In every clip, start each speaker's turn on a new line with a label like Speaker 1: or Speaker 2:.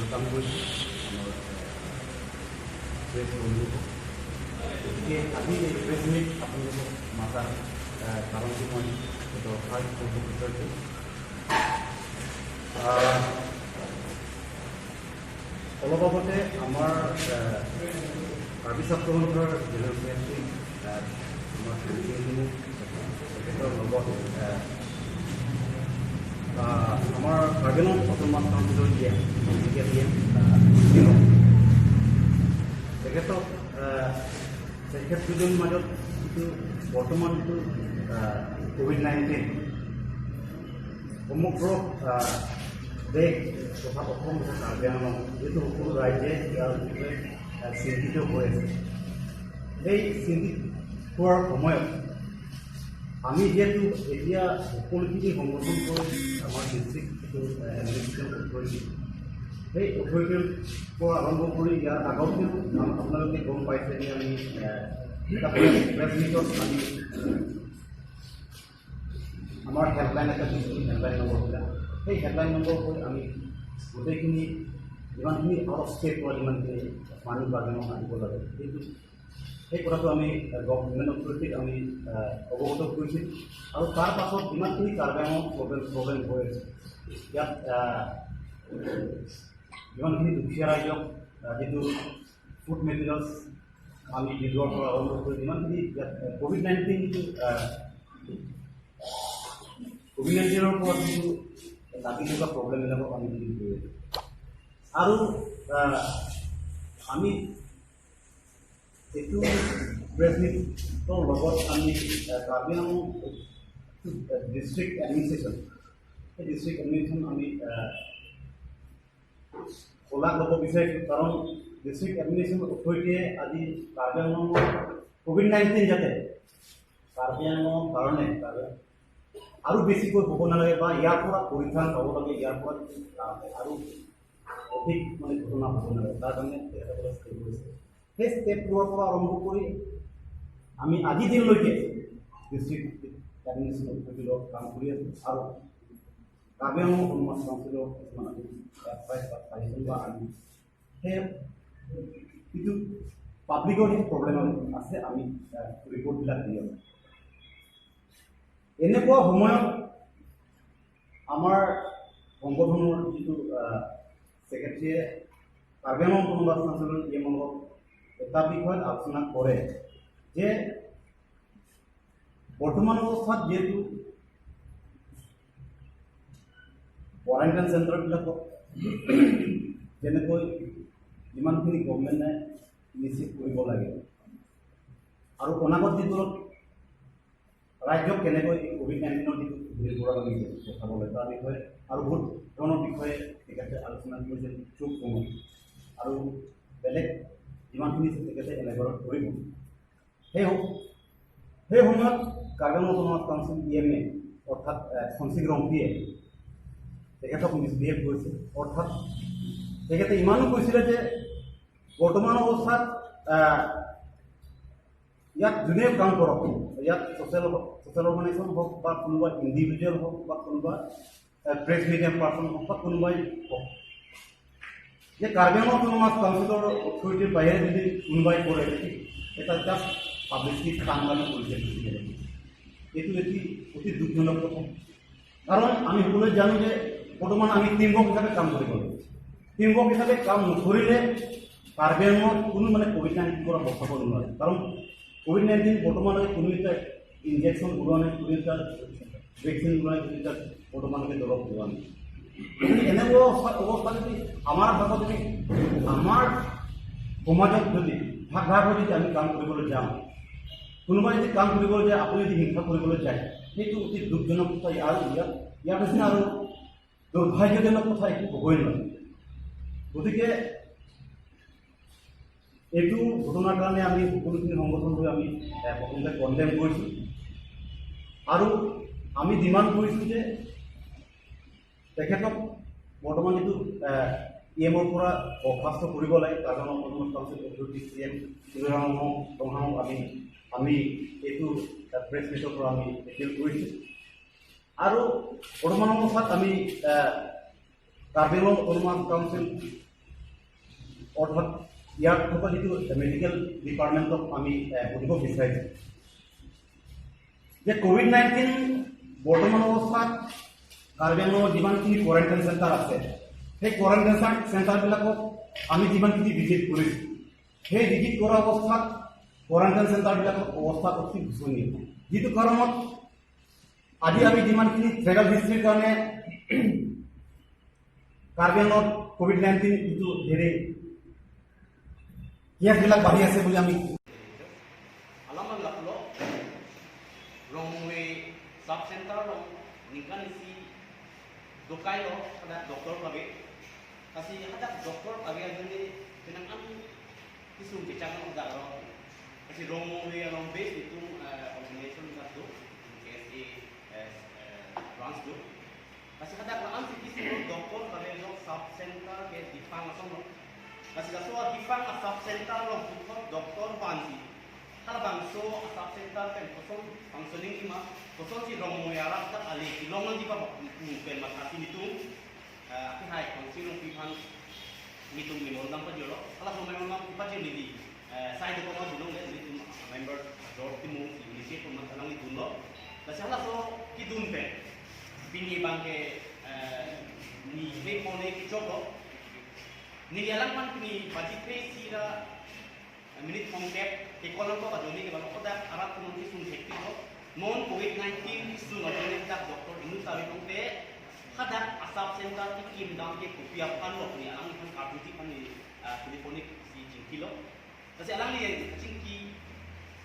Speaker 1: Welcome কৰিছোঁ আমাৰ press বন্ধুসকল। গতিকে আজি এই প্ৰেছ মিট আপোনালোকক মাতাৰ কাৰণটো মই দৰকাৰ কৰিব বিচাৰিছোঁ। অলপ আগতে আমাৰ কাৰ্বি ছাত্ৰ সন্থাৰ জেনেৰেল ছেক্ৰেটাৰী আমাৰ তেখেতৰ লগত আমাৰ কাৰ্বিআংলং অট'নমাছ কাউন্সিলৰ তেখেত দুজনৰ মাজত যিটো বৰ্তমান যিটো COVID-19 সমগ্ৰ দেশ তথা অসম তথা কাৰ্বি আংলং যিহেতু সকলো ৰাইজে ইয়াৰ বিষয়ে চিন্তিত হৈ আছে। এই চিন্তিত হোৱাৰ সময়ত আমি যিহেতু এতিয়া সকলোখিনি সংগঠন কৰি আমাৰ ডিষ্ট্ৰিক্ট যিটো এডমিনিষ্ট্ৰেশ্যন অথৰিটি, সেই অথৰিটিৰ পৰা আৰম্ভ কৰি ইয়াৰ আগতেও আপোনালোকে গম পাইছে যে আমি প্ৰেছ মিটত আমি আমাৰ হেল্পলাইন এটা দিছোঁ, হেল্পলাইন নম্বৰবিলাক। সেই হেল্পলাইন নম্বৰ হৈ আমি গোটেইখিনি যিমানখিনি আউট অফ ষ্টেট পৰা যিমানখিনি মানুহ কাৰ্বিআংলং আনিব লাগে, সেইটো সেই কথাটো আমি গভৰ্ণমেণ্ট অথৰিটিক আমি অৱগত কৰিছিলোঁ। আৰু তাৰ পাছত যিমানখিনি কাৰ্বিআংলং প্ৰব্লেম হৈ আছে, ইয়াত যিমানখিনি দুখীয়া ৰাইজক যিটো ফুড মেটেৰিয়েলছ আমি দিবৰ পৰা আৰম্ভ কৰি যিমানখিনি ইয়াত COVID-19 যিটো COVID-19ৰ পৰা যিটো লাগি থকা প্ৰব্লেমবিলাকক আমি ডিল কৰি আছোঁ। আৰু আমি এইটো প্ৰেছ মিটৰ লগত আমি কাৰ্বি আংলং ডিষ্ট্ৰিক্ট এডমিনিষ্ট্ৰেশ্যন, সেই ডিষ্ট্ৰিক্ট এডমিনিষ্ট্ৰেশ্যন আমি শলাগ ল'ব বিচাৰিছোঁ। কাৰণ ডিষ্ট্ৰিক্ট এডমিনিষ্ট্ৰেশ্যন অথৰিটিয়ে আজি কাৰ্বি আংলঙৰ COVID-19 যাতে কাৰ্বি আংলঙৰ কাৰণে আৰু বেছিকৈ হ'ব নালাগে বা ইয়াৰ পৰা পৰিত্ৰাণ পাব লাগে, ইয়াৰ পৰা আৰু অধিক ঘটনা হ'ব নালাগে, তাৰ কাৰণে তেখেতসকলে ষ্টেপ লৈছে। সেই ষ্টেপ লোৱাৰ পৰা আৰম্ভ কৰি আমি আজি দিনলৈকে ডিষ্ট্ৰিক্ট এডমিনিষ্ট্ৰেশ্যন অথৰিটিৰ লগত কাম কৰি আছোঁ। আৰু কাৰ্বি আংলং অট'নমাছ কাউন্সিলৰ কিছুমান আমি পাইছোঁ বা আমি সেই যিটো পাব্লিকৰ যিটো প্ৰব্লেম আছে আমি ৰিপৰ্টবিলাক দি আছোঁ। এনেকুৱা সময়ত আমাৰ সংগঠনৰ যিটো ছেক্ৰেটাৰীয়ে কাৰ্বি আংলং অট'নমাছ কাউন্সিলৰ লগত এটা বিষয়ত আলোচনা কৰে যে বৰ্তমান অৱস্থাত যিহেতু কোৱাৰেণ্টাইন চেণ্টাৰবিলাকত যেনেকৈ যিমানখিনি গভৰ্ণমেণ্টে নিশ্চিত কৰিব লাগে আৰু অনাগত দিনত ৰাজ্যক কেনেকৈ COVID-19 যিটো হেৰি কৰা লাগে দেখাব লাগে তাৰ বিষয়ে আৰু বহুত ধৰণৰ বিষয়ে তেখেতে আলোচনা কৰিছে চুপ সময় আৰু বেলেগ যিমানখিনি তেখেতে এলেবাৰত কৰিব। সেই সময়ত Karbi Anglong autonomous council EMA অৰ্থাৎ সঞ্চিক ৰংপিয়ে তেখেতক মিছবিহেভ কৰিছে। অৰ্থাৎ তেখেতে ইমানো কৈছিলে যে বৰ্তমান অৱস্থাত ইয়াত যোনে কাম কৰক, ইয়াত ছ'চিয়েল অৰ্গেনাইজেশ্যন হওক বা কোনোবা ইণ্ডিভিজুৱেল হওক বা কোনোবা প্ৰেছ মিডিয়াম পাৰ্চন হওক বা কোনোবাই হওক, যে কাৰ্বি আংলং অট'নমাছ কাউন্সিলৰ অথৰিটিৰ বাহিৰে যদি কোনোবাই কৰে এটা জাষ্ট পাব্লিচিটিৰ কাম কাৰণে কৰিছে। এইটো এটি অতি দুখজনক কথা। কাৰণ আমি সকলোৱে জানো যে বৰ্তমান আমি টিমৱৰ্ক হিচাপে কাম কৰিব লাগিব। টিমৱৰ্ক হিচাপে কাম নকৰিলে কাৰ্বি আংলঙত কোনো COVID-19 পৰা বচাব নোৱাৰে। কাৰণ COVID-19 বৰ্তমানলৈকে কোনো এটা ইনজেকশ্যন ওলোৱা নাই, কোনো এটা ভেকচিন ওলোৱা নাই, কোনো এটা বৰ্তমানলৈকে দৰৱ ওলোৱা নাই। এনেকুৱা অৱস্থা যদি আমাৰ ভাগত যদি আমাৰ সমাজত যদি ভাগ ভাগ হৈ যদি আমি কাম কৰিবলৈ যাওঁ, কোনোবাই যদি কাম কৰিবলৈ যায়, আপুনি যদি হিংসা কৰিবলৈ যায়, সেইটো অতি দুখজনক কথা। আৰু ইয়াৰ নিচিনা আৰু দুৰ্ভাগ্যজনক কথা একো হ'বই নোৱাৰে। গতিকে এইটো ঘটনাৰ কাৰণে আমি সকলোখিনি সংগঠন হৈ আমি প্ৰথমতে কণ্ডেম কৰিছোঁ আৰু আমি ডিমাণ্ড কৰিছোঁ যে তেখেতক বৰ্তমান যিটো EMৰ পৰা বৰ্খাস্ত কৰিব লাগে। Karbi Anglong autonomous council authority CM আমি এইটো প্ৰেছ মিটৰ পৰা আমি এপিল কৰিছোঁ। আৰু বৰ্তমান অৱস্থাত আমি কাৰ্বি আংলং অট'নমাছ কাউন্সিল অৰ্থাৎ ইয়াৰ থকা যিটো মেডিকেল ডিপাৰ্টমেণ্টক আমি সুধিব বিচাৰিছোঁ যে COVID-19 বৰ্তমান অৱস্থাত কাৰ্বি আংলঙৰ যিমানখিনি কোৱাৰেণ্টাইন চেণ্টাৰ আছে সেই কোৱাৰেণ্টাইন চেণ্টাৰবিলাকক আমি যিমানখিনি ভিজিট কৰিছোঁ সেই ভিজিট কৰা অৱস্থাত কোৱাৰেণ্টাইন চেণ্টাৰবিলাকৰ অৱস্থা অতি শোচনীয় যিটো কাৰণত আজি আমি যিমানখিনি ট্ৰেভেল হিষ্ট্ৰীৰ কাৰণে কাৰ্বি আংলঙত COVID-19 যিটো হেৰি কেছবিলাক বাঢ়ি আছে বুলি আমি
Speaker 2: alaman laklo rongwe sub center long nikan isi dokai lo kada doktor pabe kasi hadak doktor pabe ajuni tinang an kisum bicang ng daro kasi rongwe along base itu organization satu KSA branch tu kasi hadak la an kisum doktor pabe lo sub center ke dipang asong lo kasi kaswa dipang sub center lo pukot doktor pansi halabang so sub center pen kosong functioning ima kosong si rong moyara tak ali ilong lang di pa pen makasi nitung aki hai functioning pihan nitung minol nang pa jolo hala so memang nang pa jeli di sai do ko dulong le nitung member dot timu inisi ko mantanang ni dulo kasi hala so kidun pen bini bangke ni le kone ki chogo ni yalang man ni bajitre sira minute kongkep ekonomi ko kadoni ke balo kodak arat kumunti sun hekti ko mon COVID-19 sun adone tak doktor inu sabi kongte hadak asap center ki kim dam ke kopia pan lo ni alang kan karbuti pan ni telefonik si jingkilo kasi alang ni jingki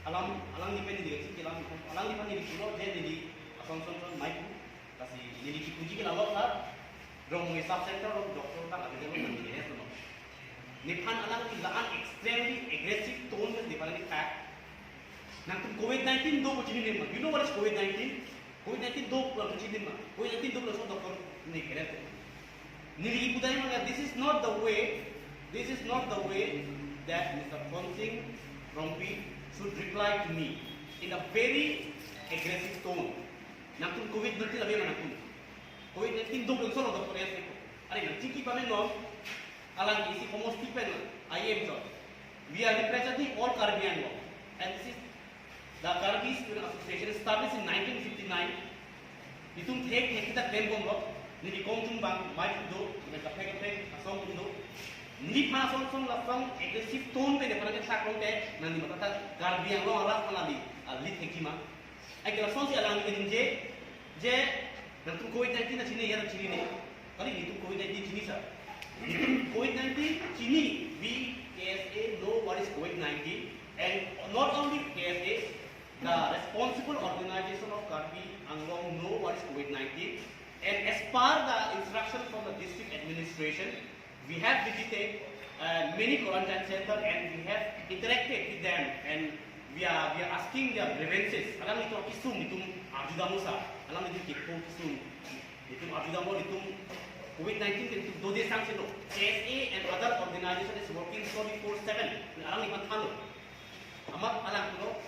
Speaker 2: alang ni pen ni jingki alang ni pan ni kilo je ni asong son mic kasi ni ki puji ke lawa la rong asap center doktor tak ada lo ni ne no Nipan alang ilaan extremely aggressive tone with Nipan fact. Nang COVID-19 do kuchini nima. You know what is COVID-19? COVID-19 do kuchini nima. COVID-19 do kuchini doktor ni kerete. Nili budai mana this is not the way. This is not the way that Mr. Ponsing Rompi should reply to me in a very aggressive tone. Nang COVID-19 labi mana pun. COVID-19 do kuchini doktor ya seko. Are nang chiki pamen no. Alang isi komos tipen I am so. We are representing all Caribbean law, and this is the Caribbean Student Association established in 1959. Itung thek kita claim bombo, ni kong tung bang mai do, ni kape asong do. Ni pa song lasang aggressive tone pe de pada kita kong te, nani mata Caribbean law alat malali lit hekima. Ay kala song si alang ni je nantung COVID-19 na sini ya sini ni. Kali itu COVID-19 sini sa. COVID-19 Chini we KSA know what is COVID-19 and not only KSA the responsible organization of Karbi Anglong know what is COVID-19 and as per the instruction from the district administration we have visited many quarantine centers and we have interacted with them and we are asking their grievances alam itu kisum itu arjudamusa alam itu kipu kisum itu arjudamu itu COVID-19 itu do de sang sino KSA and other organization is working 24/7 alang lipat halo amat alang ko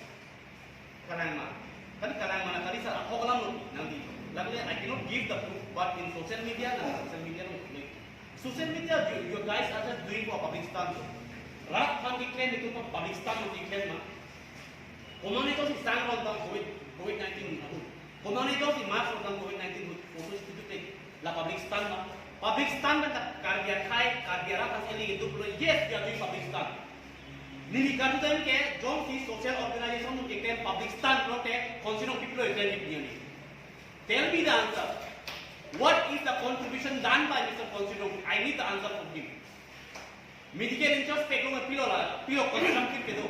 Speaker 2: karang mana kali sa ako kalam no nanti labi I cannot give the proof but in social media no you guys are just doing for public stand rat pan declare itu for public stand no declare ma komano ito si sang tentang COVID-19 komano ito si mas tentang COVID-19 photo institute la public stand ma public stand na karya khai karya ratas eli itu pulo yes we are doing public stand nili kadu time ke jom si social organization no ke public stand no te consider people attend ni tell me the answer what is the contribution done by Mr. Consider I need the answer from him medical introspect lo pilo consumptive ke do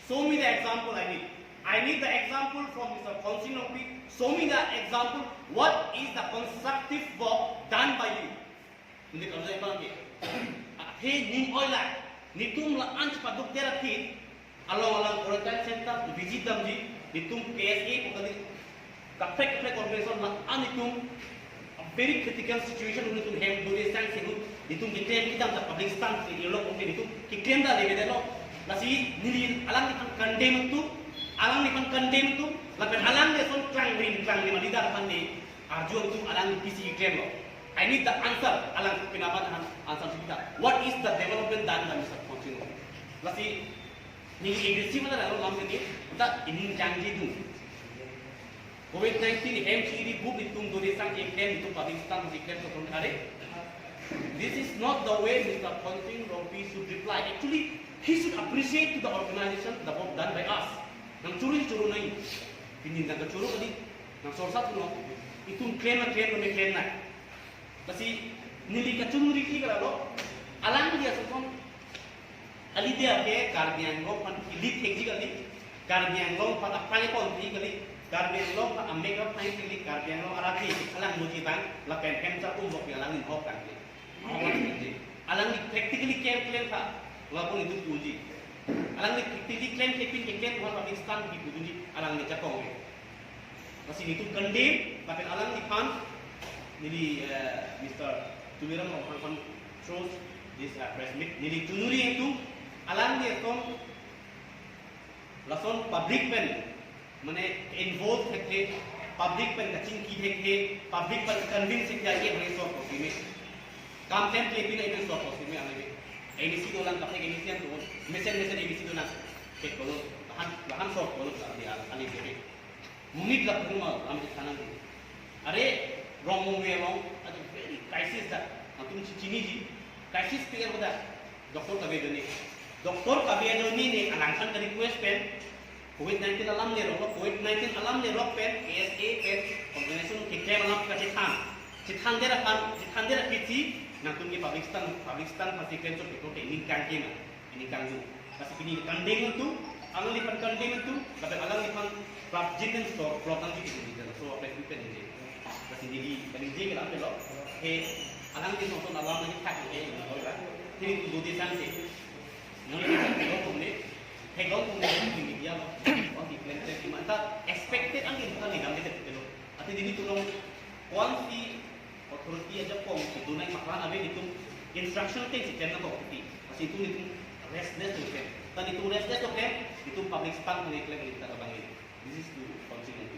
Speaker 2: show me the example I need the example from Mr. Consider show me the example what is the constructive work done by you hindi ka sa ibang hey ning oila nitum la anch paduk therapy along quarantine center visit them ji nitum KSA ko kadi kapek organization la anitum a very critical situation nitum hem do de sang sinu nitum claim kita the public stand si lo ko nitum ki claim da lebe de no lasi nili alam ni condemn tu alang ni pan condemn tu lapen alang de son klang ni malida pan ni arju tu alang PC claim lo I I need the answer. Alang pinapan answer kita. What is the development done by Mr. Ponching? Lasi ni agency mana lalu lam ni? Kita ini janji tu. COVID-19 MCD book itu duri sang iklan itu Pakistan iklan sokong kare. This is not the way Mr. Ponching Ropi should reply. Actually, he should appreciate to the organization the work done by us. Nang curi nai. Pinin nang curu tadi. Nang sorsa tu no. Itu claim na. Kasi nili kacunuri ki kalau alang dia sokong ali dia ke karbian lo pan kilit hekji kali karbian lo pan apa ni pon ti kali karbian lo pan ambeka pan kali karbian lo arati alang muji bang la pen sa bok alang ni hok kan alang ni practically claim tha la pun itu uji alang ni practically claim Pakistan ki uji alang ni cakong kasi itu condemn tapi alang ni pan Nili Mr. Tuliram on throws this press meet. Nili tunuri itu alam dia tom lason public pen mane involved है public pen kacing की है public pen convince किया ये बड़े soft होती में काम टेम के भी नहीं सॉफ्ट होती में आने में ABC दोलन कपड़े के नीचे तो मैसेज ABC दोलन एक बोलो बाहर सॉफ्ट बोलो आने आने के मुनिट लगता है हम खाना अरे wrong ada very crisis dah antum cini ji crisis pikir pada doktor kabedoni ni anangkan dari request pen COVID-19 alam ni rok COVID-19 alam ni rok pen ASA pen organisation kita malam ka cithang dera piti nantum ni Pakistan pasti kena itu ini kan tu kasi ini kandeng tu alang lipan kandeng tu tapi alang lipan prabjin store program ji so apa itu pen ni sendiri berhenti ke dalam belok, alang di nonton alam lagi tak ni, ini tu dua desan sih, yang ini belok pun ni, belok pun ni dia, orang di plan plan mana expected angin bukan ni dalam dekat belok, atau ini tu orang kuanti authority aja pom, itu naik makanan abe itu instruction tu sih jangan kau putih, masih itu restless tu kan, itu restless tu kan, itu public spam ni klaim kita abang ini, this is to continue.